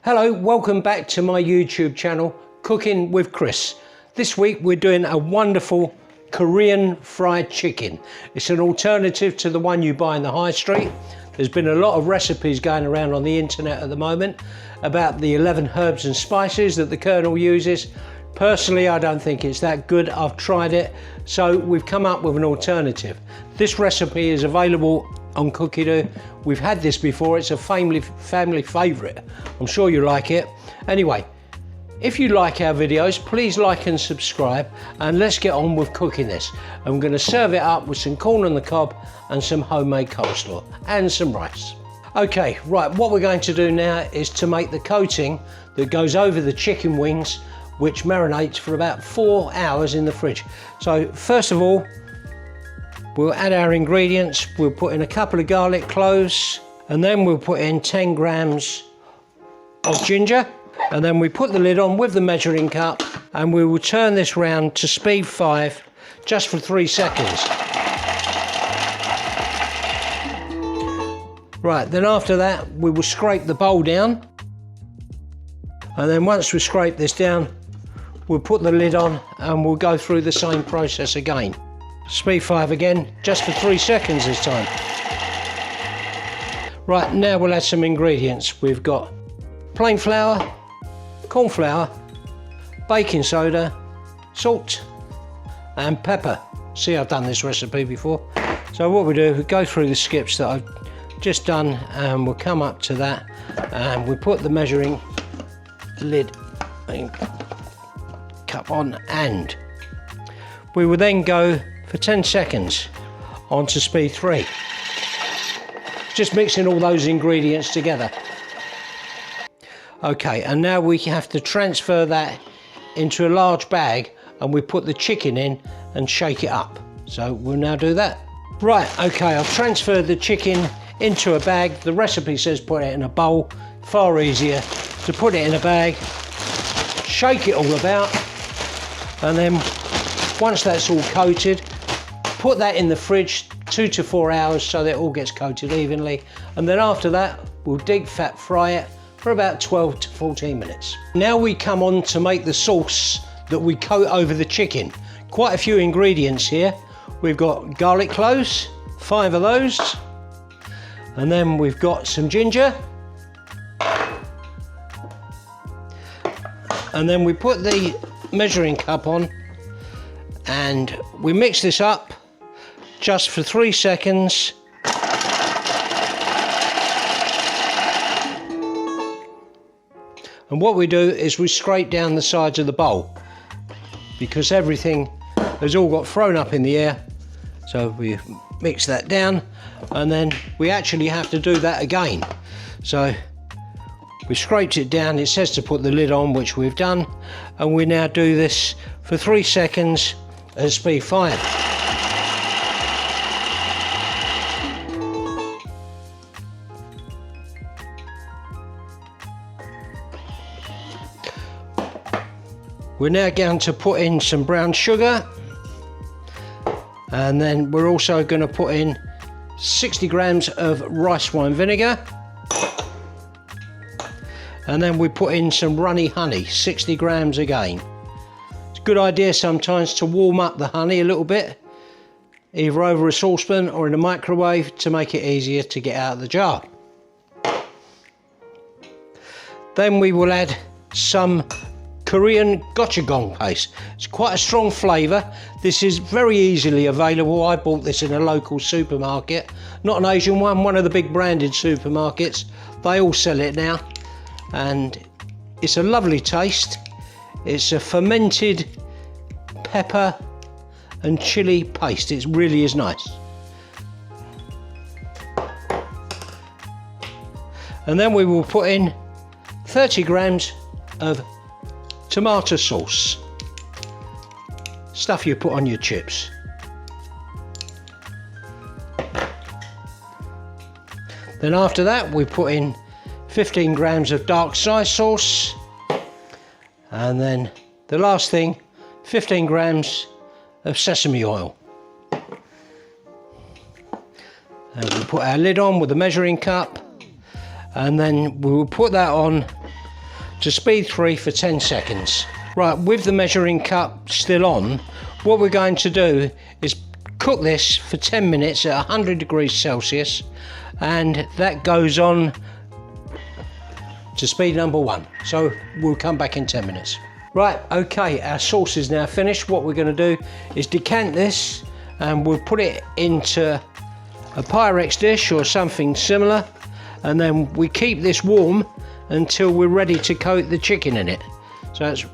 Hello, welcome back to my YouTube channel, Cooking with Chris. This week we're doing a wonderful Korean fried chicken. It's an alternative to the one you buy in the high street. There's been a lot of recipes going around on the internet at the moment about the 11 herbs and spices that the Colonel uses. Personally, I don't think it's that good. I've tried it, so we've come up with an alternative. This recipe is available on Cookie-Doo. We've had this before, it's a family favourite. I'm sure you like it. Anyway, if you like our videos, please like and subscribe, and let's get on with cooking this. I'm going to serve it up with some corn on the cob and some homemade coleslaw and some rice. Okay, right, what we're going to do now is to make the coating that goes over the chicken wings, which marinates for about 4 hours in the fridge. So first of all, we'll add our ingredients. We'll put in a couple of garlic cloves, and then we'll put in 10 grams of ginger. And then we put the lid on with the measuring cup, and we will turn this round to speed 5 just for 3 seconds. Right, then after that, we will scrape the bowl down. And then once we scrape this down, we'll put the lid on and we'll go through the same process again. Speed 5 again, just for 3 seconds this time. Right, now we'll add some ingredients. We've got plain flour, corn flour, baking soda, salt and pepper. See, I've done this recipe before. So what we do, we go through the skips that I've just done, and we'll come up to that and we put the measuring lid cup on, and we will then go for 10 seconds onto speed 3. Just mixing all those ingredients together. Okay, and now we have to transfer that into a large bag, and we put the chicken in and shake it up. So we'll now do that. Right, okay, I've transferred the chicken into a bag. The recipe says put it in a bowl. Far easier to put it in a bag, shake it all about, and then once that's all coated, put that in the fridge 2 to 4 hours so that it all gets coated evenly. And then after that, we'll deep fat fry it for about 12 to 14 minutes. Now we come on to make the sauce that we coat over the chicken. Quite a few ingredients here. We've got garlic cloves, 5 of those. And then we've got some ginger. And then we put the measuring cup on and we mix this up just for 3 seconds. And what we do is we scrape down the sides of the bowl because everything has all got thrown up in the air. So we mix that down, and then we actually have to do that again. So we scraped it down. It says to put the lid on, which we've done, and we now do this for 3 seconds at speed 5. We're now going to put in some brown sugar, and then we're also going to put in 60 grams of rice wine vinegar, and then we put in some runny honey, 60 grams again. It's a good idea sometimes to warm up the honey a little bit, either over a saucepan or in a microwave, to make it easier to get out of the jar. Then we will add some Korean gochujang paste. It's quite a strong flavour. This is very easily available. I bought this in a local supermarket, not an Asian one of the big branded supermarkets. They all sell it now, and it's a lovely taste. It's a fermented pepper and chili paste. It really is nice. And then we will put in 30 grams of tomato sauce, stuff you put on your chips. Then after that, we put in 15 grams of dark soy sauce, and then the last thing, 15 grams of sesame oil. And we'll put our lid on with the measuring cup, and then we will put that on to speed 3 for 10 seconds. Right, with the measuring cup still on, what we're going to do is cook this for 10 minutes at 100 degrees Celsius, and that goes on to speed number 1. So we'll come back in 10 minutes. Right, okay, our sauce is now finished. What we're going to do is decant this, and we'll put it into a Pyrex dish or something similar, and then we keep this warm until we're ready to coat the chicken in it. So it's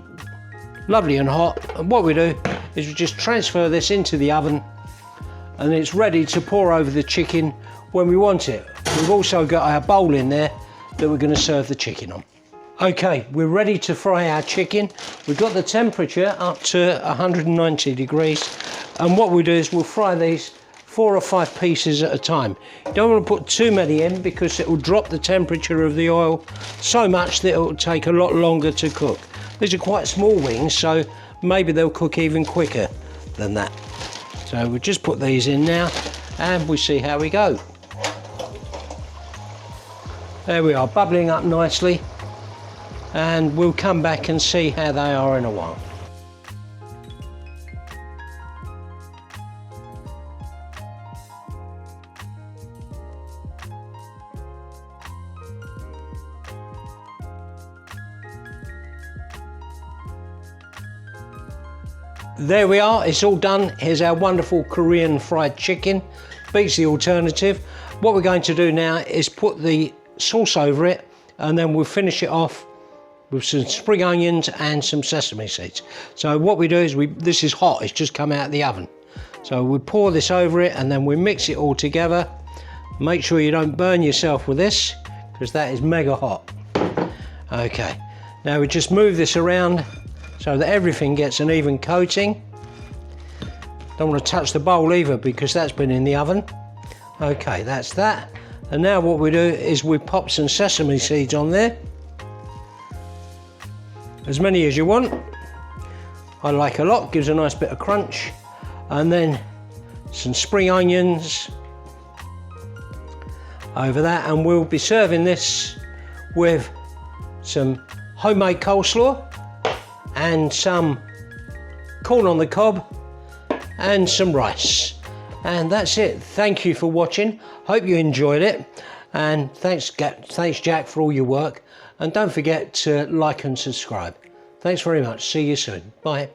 lovely and hot, and what we do is we just transfer this into the oven, and it's ready to pour over the chicken when we want it. We've also got our bowl in there that we're going to serve the chicken on. Okay, we're ready to fry our chicken. We've got the temperature up to 190 degrees, and what we do is we'll fry these 4 or 5 pieces at a time. You don't want to put too many in because it will drop the temperature of the oil so much that it will take a lot longer to cook. These are quite small wings, so maybe they'll cook even quicker than that. So we'll just put these in now and we'll see how we go. There we are, bubbling up nicely, and we'll come back and see how they are in a while. There we are, it's all done. Here's our wonderful Korean fried chicken. Beats the alternative. What we're going to do now is put the sauce over it, and then we'll finish it off with some spring onions and some sesame seeds. So what we do is this is hot, it's just come out of the oven. So we pour this over it, and then we mix it all together. Make sure you don't burn yourself with this, because that is mega hot. Okay, now we just move this around so that everything gets an even coating. Don't want to touch the bowl either because that's been in the oven. Okay, that's that. And now what we do is we pop some sesame seeds on there. As many as you want. I like a lot, gives a nice bit of crunch. And then some spring onions over that, and we'll be serving this with some homemade coleslaw and some corn on the cob and some rice. And that's it. Thank you for watching. Hope you enjoyed it, and thanks Jack for all your work, and don't forget to like and subscribe. Thanks very much. See you soon. Bye.